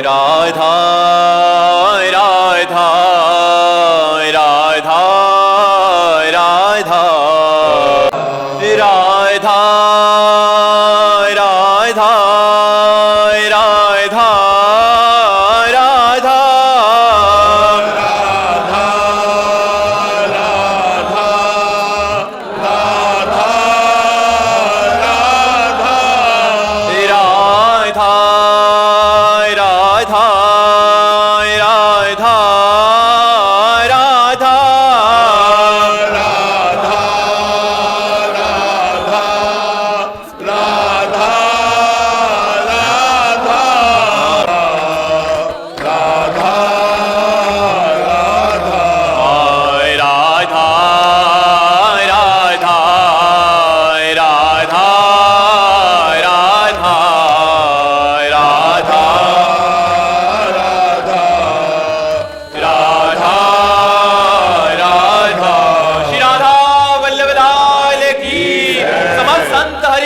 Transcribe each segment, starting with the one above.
राधा राधा राधा राधा राधा राधा राधा राधा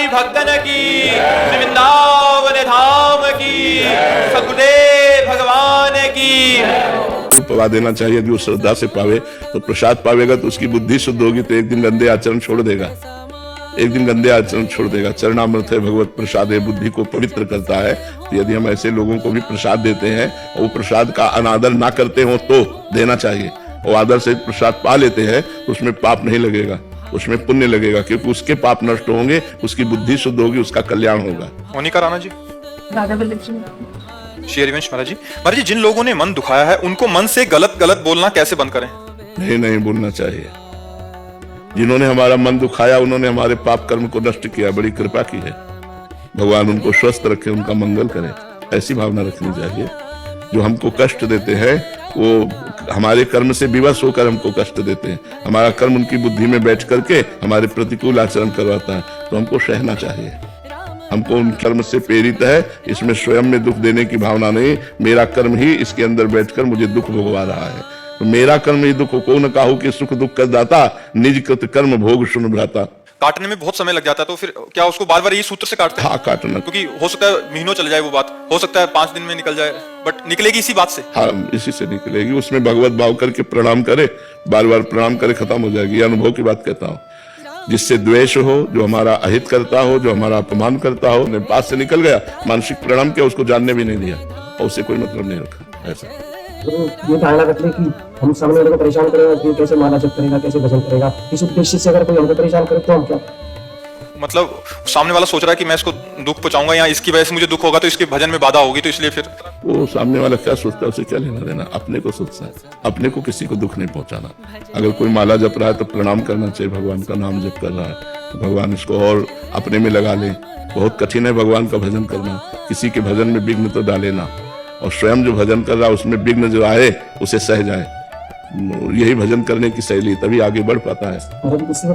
भक्तन की वृंदावन धाम की सतगुरुदेव भगवान की। पवा देना चाहिए। जो श्रद्धा से पावे तो प्रसाद पावेगा तो उसकी बुद्धि शुद्ध होगी, तो एक दिन गंदे आचरण छोड़ देगा, एक दिन गंदे आचरण छोड़ देगा। चरणामृत है भगवत प्रसाद है, बुद्धि को पवित्र करता है। तो यदि हम ऐसे लोगों को भी प्रसाद देते हैं और वो प्रसाद का अनादर ना करते हो तो देना चाहिए, और आदर से प्रसाद पा लेते हैं तो उसमें पाप नहीं लगेगा, उसमें पुण्य लगेगा, क्योंकि उसके पाप नष्ट होंगे, उसकी बुद्धि शुद्ध होगी, उसका कल्याण होगा। मोनिका राणा जी, श्री हरिवंश महाराज जी, जिन लोगों ने मन दुखाया है उनको मन से गलत गलत बोलना कैसे बंद करें? नहीं बोलना चाहिए। जिन्होंने हमारा मन दुखाया उन्होंने हमारे पाप कर्म को नष्ट किया, बड़ी कृपा की है। भगवान उनको स्वस्थ रखे, उनका मंगल करे, ऐसी भावना रखनी चाहिए। जो हमको कष्ट देते हैं वो हमारे कर्म से विवश होकर हमको कष्ट देते हैं। हमारा कर्म उनकी बुद्धि में बैठ करके हमारे प्रतिकूल आचरण करवाता है, तो हमको सहना चाहिए। हमको उन कर्म से प्रेरित है, इसमें स्वयं में दुख देने की भावना नहीं। मेरा कर्म ही इसके अंदर बैठकर मुझे दुख भोगवा रहा है, तो मेरा कर्म ही दुख को न काहू कि सुख दुख कर दाता, निज कृत कर्म भोग सुन भ्राता। काटने में बहुत समय लग जाता है, तो फिर क्या उसको बार बार ये सूत्र से काटते हैं? हाँ, काटना, क्योंकि हो सकता है महीनों चले जाए वो बात, हो सकता है 5 दिन में निकल जाए, बट निकलेगी इसी बात से। हाँ, इसी से निकलेगी। उसमें भगवत भाव करके प्रणाम करे, बार बार प्रणाम करे, खत्म हो जाएगी। ये अनुभव की बात कहता हूँ। जिससे द्वेष हो, जो हमारा अहित करता हो, जो हमारा अपमान करता हो, ने पास से निकल गया, मानसिक प्रणाम किया, उसको जानने भी नहीं दिया और उससे कोई मतलब नहीं रखा। ऐसा ये धारणा रखते कि हम सामने वाले को परेशान करेंगे, फिर कैसे माला जप करेगा, कैसे भजन करेगा, इस उद्देश्य से अगर कोई हमको परेशान करे तो हम क्या, मतलब सामने वाला सोच रहा है कि मैं इसको दुख पहुंचाऊंगा या इसकी वजह से मुझे दुख होगा तो इसके भजन में बाधा होगी, तो इसलिए फिर वो सामने वाला क्या सोचता है उसे क्या लेना देना, अपने को सोचता है। अपने को किसी को दुख नहीं पहुंचाना। अगर कोई माला जप रहा है तो प्रणाम करना चाहिए, भगवान का नाम जप कर रहा है तो भगवान इसको और अपने में लगा ले। बहुत कठिन है भगवान का भजन करना, किसी के भजन में विघ्न तो डाले ना, और स्वयं जो भजन कर रहा है उसमें विघ्न जो आए उसे सह जाए। यही भजन करने की शैली, तभी आगे बढ़ पाता है। गुस्से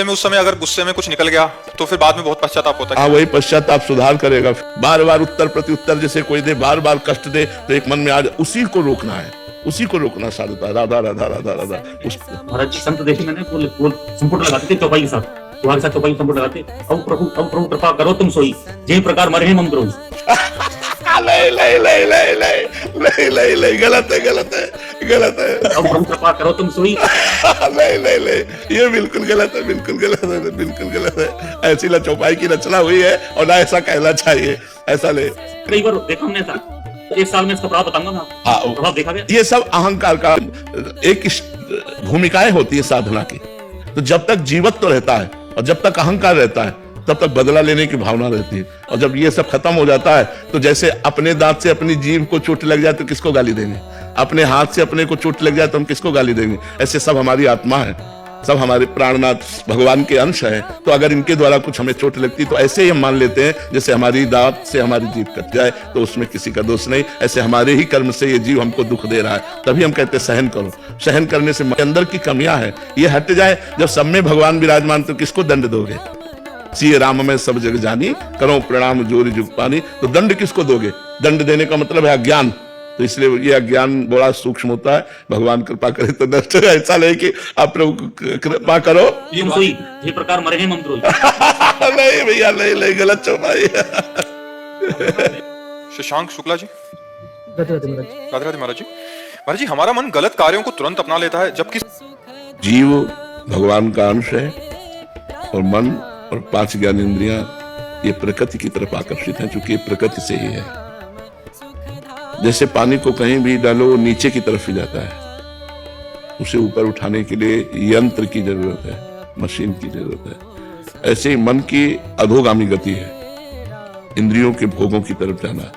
में उस समय अगर गुस्से में कुछ निकल गया तो फिर बाद में बहुत पश्चाताप होता है। हाँ, वही पश्चाताप सुधार करेगा। बार बार उत्तर प्रत्युत्तर जैसे कोई दे, बार बार कष्ट दे, तो एक मन में आ जाए, उसी को रोकना है, उसी को रोकना साधता। राधा राधा राधा राधा। महाराज जी संत देश मैंने बोल संपुट लगाते थे चौपाई के साथ, तुम्हारे साथ चौपाई संपुट लगाते, अब प्रभु कृपा करो तुम सोई, जे प्रकार मरे हैं मम द्रोही। नहीं, गलत है। अब प्रभु कृपा करो तुम सोई। नहीं, ये बिल्कुल गलत है। ऐसी ना चौपाई की रचना हुई है और ना ऐसा कहना चाहिए। ऐसा ले, कई बार देखा हमने ऐसा, 1 साल में इसका प्रभाव बताऊंगा ना। हाँ, प्रभाव देखा गया। ये सब अहंकार का एक भूमिकाएं होती है साधना की। तो जब तक जीवत्व रहता है और जब तक अहंकार रहता है तब तक बदला लेने की भावना रहती है, और जब ये सब खत्म हो जाता है तो जैसे अपने दांत से अपनी जीभ को चोट लग जाए तो किसको गाली देंगे, अपने हाथ से अपने को चोट लग जाए तो हम किसको गाली देंगे। ऐसे सब हमारी आत्मा है, सब हमारे प्राणनाथ भगवान के अंश है। तो अगर इनके द्वारा कुछ हमें चोट लगती तो ऐसे ही हम मान लेते हैं जैसे हमारी दांत से हमारी जीभ कट जाए, तो उसमें किसी का दोष नहीं। ऐसे हमारे ही कर्म से ये जीव हमको दुख दे रहा है, तभी हम कहते हैं सहन करो। सहन करने से अंदर की कमियां हैं ये हट जाए। जब सब में भगवान विराजमान तो किसको दंड दोगे? सिय राम में सब जग जानी, करो प्रणाम जोरी जुग पानी। तो दंड किसको दोगे? दंड देने का मतलब है अज्ञान। तो इसलिए ये अज्ञान बड़ा सूक्ष्म होता है। भगवान कृपा करे तो नष्ट है। ऐसा नहीं कि आप प्रभु कृपा करो ये प्रकार मरे हैं मम द्रोही। नहीं भैया, नहीं, गलत चौपाई। शशांक शुक्ला जी, राधे राधे महाराज जी। राधे राधे महाराज जी। महाराज जी, हमारा मन गलत कार्यों को तुरंत अपना लेता है, जबकि जीव भगवान का अंश है और मन और 5 ज्ञानेंद्रियां ये प्रकृति की तरफ आकर्षित हैं, क्योंकि ये प्रकृति से ही है। जैसे पानी को कहीं भी डालो वो नीचे की तरफ ही जाता है, उसे ऊपर उठाने के लिए यंत्र की जरूरत है, मशीन की जरूरत है। ऐसे ही मन की अधोगामी गति है, इंद्रियों के भोगों की तरफ जाना।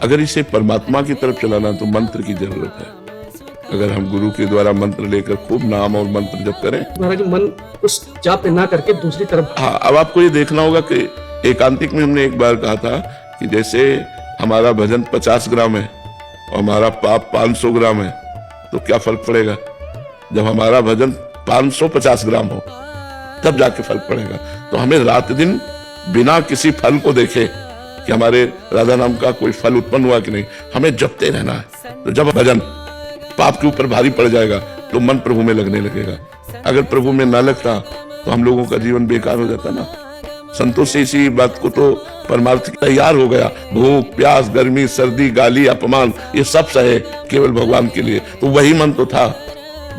अगर इसे परमात्मा की तरफ चलाना तो मंत्र की जरूरत है। अगर हम गुरु के द्वारा मंत्र लेकर खूब नाम और मंत्र जप करें, महाराज जी, मन उस जाप पे ना करके दूसरी तरफ। हाँ, अब आपको ये देखना होगा कि एकांतिक में हमने एक बार कहा था कि जैसे हमारा भजन 50 ग्राम है और हमारा पाप 500 ग्राम है, तो क्या फर्क पड़ेगा? जब हमारा भजन 550 ग्राम हो तब जाके फर्क पड़ेगा। तो हमें रात दिन बिना किसी फल को देखे कि हमारे राधा नाम का कोई फल उत्पन्न हुआ कि नहीं, हमें जपते रहना है। तो जब भजन पाप के ऊपर भारी पड़ जाएगा तो मन प्रभु में लगने लगेगा। अगर प्रभु में ना लगता तो हम लोगों का जीवन बेकार हो जाता ना। संतोष से इसी बात को तो परमार्थ तैयार हो गया। भूख प्यास गर्मी सर्दी गाली अपमान ये सब सहे केवल भगवान के लिए। तो वही मन तो था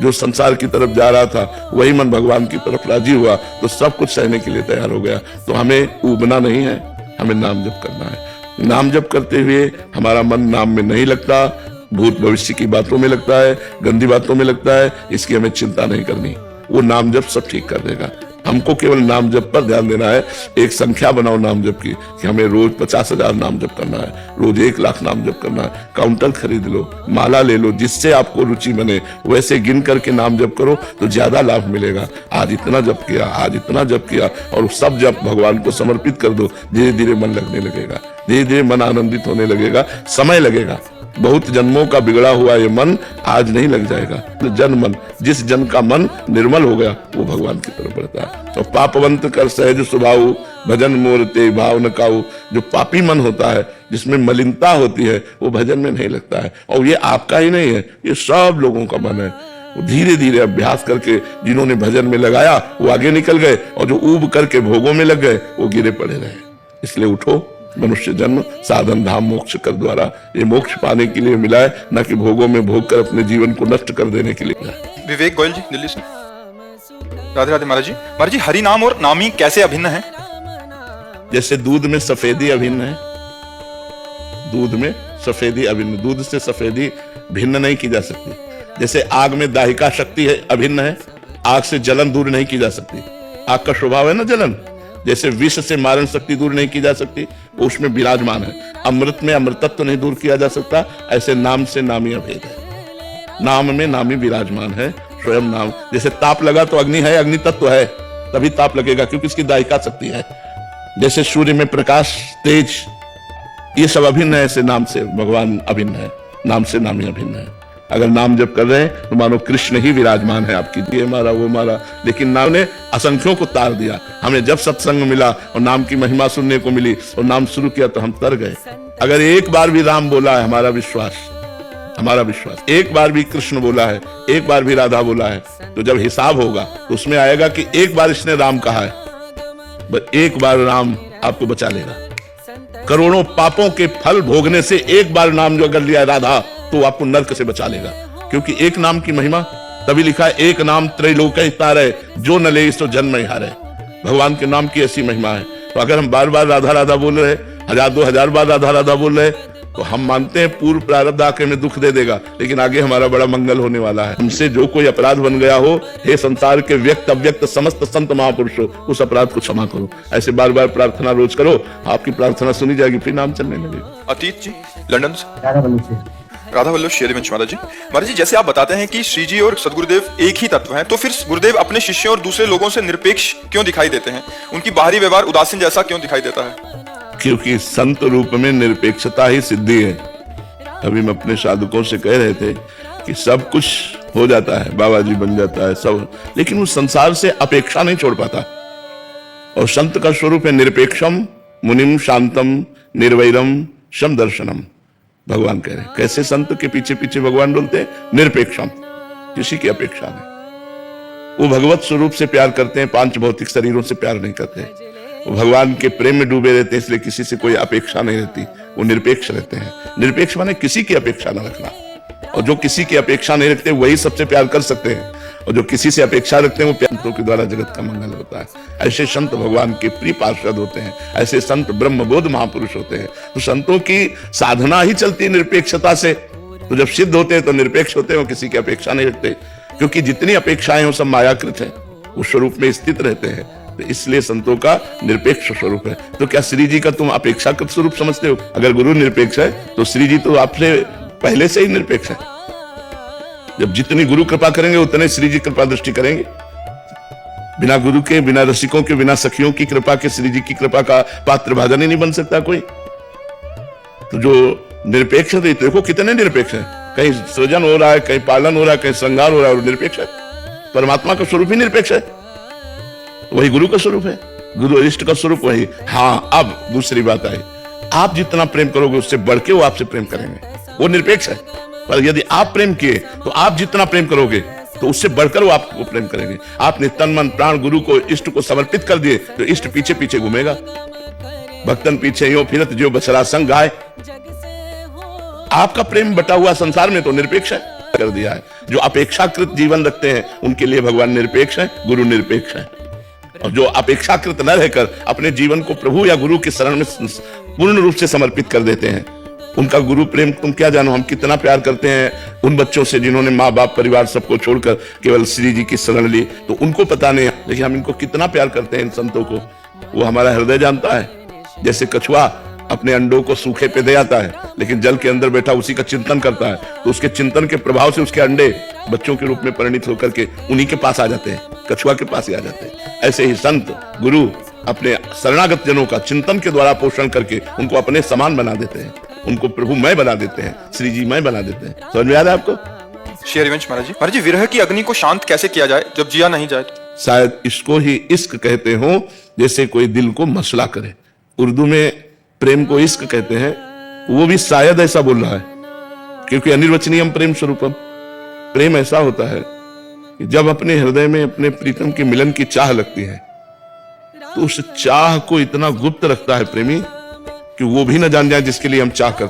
जो संसार की तरफ जा रहा था, वही मन भगवान की तरफ राजी हुआ तो सब कुछ सहने के लिए तैयार हो गया। तो हमें ऊबना नहीं है, हमें नाम जप करना है। नाम जप करते हुए हमारा मन नाम में नहीं लगता, भूत भविष्य की बातों में लगता है, गंदी बातों में लगता है। इसकी हमें चिंता नहीं करनी, वो नाम जप सब ठीक कर देगा। हमको केवल नाम जप पर ध्यान देना है। एक संख्या बनाओ नाम जप की कि हमें रोज 50,000 नाम जप करना है, रोज 1 लाख नाम जप करना है। काउंटर खरीद लो, माला ले लो, जिससे आपको रुचि बने वैसे गिन करके नाम जप करो तो ज्यादा लाभ मिलेगा। आज इतना जप किया, आज इतना जप किया, और सब जप भगवान को समर्पित कर दो। धीरे धीरे मन लगने लगेगा, धीरे धीरे मन आनंदित होने लगेगा। समय लगेगा, बहुत जन्मों का बिगड़ा हुआ ये मन आज नहीं लग जाएगा। तो जन मन, जिस जन का मन निर्मल हो गया वो भगवान की तरफ बढ़ता है। तो पापवंत कर सहज स्वभाव भजन मूर्ते भाव न काऊ। जो पापी मन होता है, जिसमें मलिनता होती है, वो भजन में नहीं लगता है। और ये आपका ही नहीं है, ये सब लोगों का मन है। वो धीरे धीरे अभ्यास करके जिन्होंने भजन में लगाया वो आगे निकल गए, और जो ऊब करके भोगों में लग गए वो गिरे पड़े रहे। इसलिए उठो, मनुष्य जन्म साधन धाम मोक्ष कर द्वारा, ये मोक्ष पाने के लिए मिला है, न कि भोगों में भोग कर अपने जीवन को नष्ट कर देने के लिए मिला है। विवेक गोयल जी, दिल्ली से। राधे राधे महाराज जी। महाराज जी, हरि नाम और नामी कैसे अभिन्न है? जैसे दूध में सफेदी अभिन्न है, दूध में सफेदी अभिन्न, दूध से सफेदी भिन्न नहीं की जा सकती। जैसे आग में दाहिका शक्ति है, अभिन्न है, आग से जलन दूर नहीं की जा सकती। आग का स्वभाव है ना जलन। जैसे विष से मारण शक्ति दूर नहीं की जा सकती, वो उसमें विराजमान है। अमृत में अमृतत्व नहीं दूर किया जा सकता, ऐसे नाम से नामी अभेद है। नाम में नामी विराजमान है, स्वयं नाम। जैसे ताप लगा तो अग्नि है, अग्नि तत्व है, तभी ताप लगेगा क्योंकि इसकी दायिका शक्ति है। जैसे सूर्य में प्रकाश तेज, ये सब अभिन्न है, ऐसे नाम से भगवान अभिन्न है, नाम से नामी अभिन्न है। अगर नाम जप कर रहे हैं तो मानो कृष्ण ही विराजमान है आपकी, ये मारा वो मारा, लेकिन नाम ने असंख्यों को तार दिया। हमें जब सत्संग मिला और नाम की महिमा सुनने को मिली और नाम शुरू किया तो हम तर गए। अगर एक बार भी राम बोला है, हमारा विश्वास, एक बार भी कृष्ण बोला है, एक बार भी राधा बोला है, तो जब हिसाब होगा तो उसमें आएगा कि एक बार इसने राम कहा है, बस एक बार राम आपको बचा लेगा। करोड़ों पापों के फल भोगने से एक बार नाम जो अगर लिया राधा तो आपको नरक से बचा लेगा। क्योंकि एक नाम की महिमा, तभी लिखा है एक नाम त्रैलोक तारे, जो न ले सो जन्म ही हारे। भगवान के नाम की ऐसी महिमा है। तो अगर हम बार बार राधा राधा बोल रहे, 1000-2000 बार राधा राधा बोल रहे, तो हम मानते हैं पूर्व प्रारब्ध आके हमें दुख दे देगा, लेकिन आगे हमारा बड़ा मंगल होने वाला है। हमसे जो कोई अपराध बन गया हो, हे संसार के व्यक्त अव्यक्त समस्त संत महापुरुषों, उस अपराध को क्षमा करो। ऐसे बार बार प्रार्थना रोज करो, आपकी प्रार्थना सुनी जाएगी, फिर नाम चलने लगेगा। अतीत जी, लंदन से। राधा वल्लभ से। राधा वल्लभ शेरवंश महाराज जी। महाराज जी, जैसे आप बताते हैं कि श्री जी और सदगुरुदेव एक ही तत्व हैं, तो फिर गुरुदेव अपने शिष्यों और दूसरे लोगों से निरपेक्ष क्यों दिखाई देते हैं? उनकी बाहरी व्यवहार उदासीन जैसा क्यों दिखाई देता है? क्योंकि संत रूप में निरपेक्षता ही सिद्धि है। अभी हम अपने साधकों से कह रहे थे कि सब कुछ हो जाता है, बाबा जी बन जाता है सब, लेकिन वो संसार से अपेक्षा नहीं छोड़ पाता। और संत का स्वरूप है निरपेक्षम मुनिम शांतम निर्वैरम शम दर्शनम। भगवान कह रहे हैं कैसे संत के पीछे पीछे भगवान बोलते हैं, निरपेक्षम, किसी की अपेक्षा नहीं। वो भगवत स्वरूप से प्यार करते हैं, 5 भौतिक शरीरों से प्यार नहीं करते। वो भगवान के प्रेम में डूबे रहते हैं, इसलिए किसी से कोई अपेक्षा नहीं रहती, वो निरपेक्ष रहते हैं। निरपेक्ष माने किसी की अपेक्षा न रखना, और जो किसी की अपेक्षा नहीं रखते वही सबसे प्यार कर सकते हैं, और जो किसी से अपेक्षा रखते हैं वो संतों के द्वारा जगत का मंगल होता है। ऐसे संत भगवान के प्रिय पार्षद होते हैं, ऐसे संत ब्रह्मबोध महापुरुष होते हैं। तो संतों की साधना ही चलती है निरपेक्षता से। तो जब सिद्ध होते हैं तो निरपेक्ष होते हैं, वो किसी की अपेक्षा नहीं रखते, क्योंकि जितनी अपेक्षाएं वो सब मायाकृत है, उस स्वरूप में स्थित रहते हैं। तो इसलिए संतों का निरपेक्ष स्वरूप है। तो क्या श्री जी का तुम अपेक्षाकृत स्वरूप समझते हो? अगर गुरु निरपेक्ष है तो श्री जी तो आपसे पहले से ही निरपेक्ष है। जब जितनी गुरु कृपा करेंगे उतने श्री जी कृपा दृष्टि करेंगे। बिना गुरु के, बिना रसिकों के, बिना सखियों की कृपा के श्री जी की कृपा का पात्र भाजन ही नहीं बन सकता कोई। तो जो निरपेक्ष है, तो देखो कितने निरपेक्ष है, कहीं सृजन हो रहा है, कहीं पालन हो रहा है, कहीं संहार हो रहा है, और निरपेक्ष है। परमात्मा का स्वरूप ही निरपेक्ष है, वही गुरु का स्वरूप है, गुरु इष्ट का स्वरूप वही। हाँ, अब दूसरी बात आई, आप जितना प्रेम करोगे उससे बढ़ के वो आपसे प्रेम करेंगे, वो निरपेक्ष है। पर यदि आप प्रेम किए तो आप जितना प्रेम करोगे तो उससे बढ़कर वो आपको प्रेम करेंगे। आपने तन मन प्राण गुरु को, इष्ट को समर्पित कर दिए तो इष्ट पीछे पीछे घूमेगा। भक्तन पीछे यो फिरत जो बछड़ा संग गाय। आपका प्रेम बटा हुआ संसार में तो निरपेक्ष है, कर दिया है। जो अपेक्षाकृत जीवन रखते हैं उनके लिए भगवान निरपेक्ष है, गुरु निरपेक्ष है। और जो अपेक्षाकृत न रहकर अपने जीवन को प्रभु या गुरु के शरण में पूर्ण रूप से समर्पित कर देते हैं, उनका गुरु प्रेम तुम क्या जानो। हम कितना प्यार करते हैं उन बच्चों से जिन्होंने माँ बाप परिवार सबको छोड़कर केवल श्री जी की शरण ली, तो उनको पता नहीं, लेकिन हम इनको कितना प्यार करते हैं इन संतों को। वो हमारा हृदय जानता है। जैसे कछुआ अपने अंडों को सूखे पे दे आता है, लेकिन जल के अंदर बैठा उसी का चिंतन करता है, तो उसके चिंतन के प्रभाव से उसके अंडे बच्चों के रूप में परिणित होकर के उन्हीं के पास आ जाते हैं, कछुआ के पास ही आ जाते हैं। ऐसे ही संत गुरु अपने शरणागत जनों का चिंतन के द्वारा पोषण करके उनको अपने समान बना देते हैं, उनको प्रभुमय बना देते हैं, श्री जी मय बना देते हैं। समझ में आ रहा है आपको? श्री हरिवंश महाराज जी, महाराज जी, विरह की अग्नि को शांत कैसे किया जाए जब जिया नहीं जाए? शायद इसको ही इश्क कहते हो, जैसे कोई दिल को मसला करे। उर्दू में प्रेम को इश्क कहते हैं, वो भी शायद ऐसा बोल रहा है, क्योंकि अनिर्वचनीयम प्रेम स्वरूपम। प्रेम ऐसा होता है कि जब अपने हृदय में अपने प्रीतम के मिलन की चाह लगती है, तो उस चाह को इतना गुप्त रखता है प्रेमी कि वो भी न जान जाए जिसके लिए हम चाह करते